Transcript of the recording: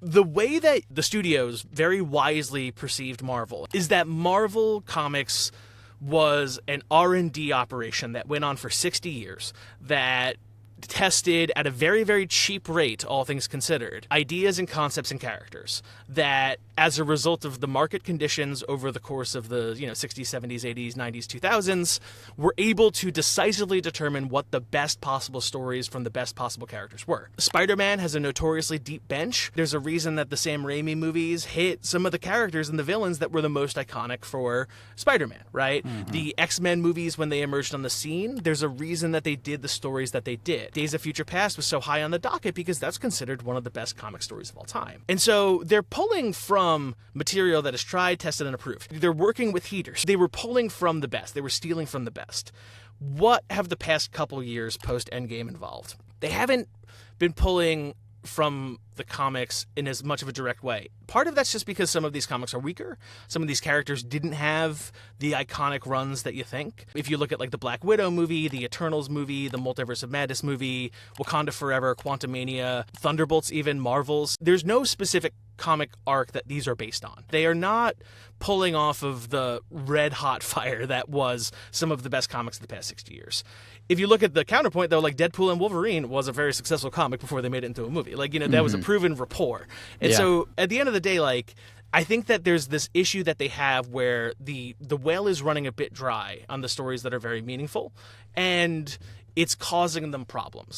The way that the studios very wisely perceived Marvel is that Marvel Comics was an R&D operation that went on for 60 years, that tested at a very, very cheap rate, all things considered, ideas and concepts and characters that, as a result of the market conditions over the course of the 60s, 70s, 80s, 90s, 2000s, were able to decisively determine what the best possible stories from the best possible characters were. Spider-Man has a notoriously deep bench. There's a reason that the Sam Raimi movies hit some of the characters and the villains that were the most iconic for Spider-Man, right? Mm-hmm. The X-Men movies, when they emerged on the scene, there's a reason that they did the stories that they did. Days of Future Past was so high on the docket because that's considered one of the best comic stories of all time. And so they're pulling from material that is tried, tested, and approved. They're working with heaters. They were pulling from the best. They were stealing from the best. What have the past couple years post-Endgame involved? They haven't been pulling from the comics in as much of a direct way. Part of that's just because some of these comics are weaker. Some of these characters didn't have the iconic runs that you think. If you look at like the Black Widow movie, the Eternals movie, the Multiverse of Madness movie, Wakanda Forever, Quantumania, Thunderbolts, even Marvels, there's no specific comic arc that these are based on. They are not pulling off of the red hot fire that was some of the best comics of the past 60 years. If you look at the counterpoint, though, like Deadpool and Wolverine was a very successful comic before they made it into a movie. Like, that was a proven rapport. And so at the end of the day, like, I think that there's this issue that they have where the well is running a bit dry on the stories that are very meaningful, and it's causing them problems.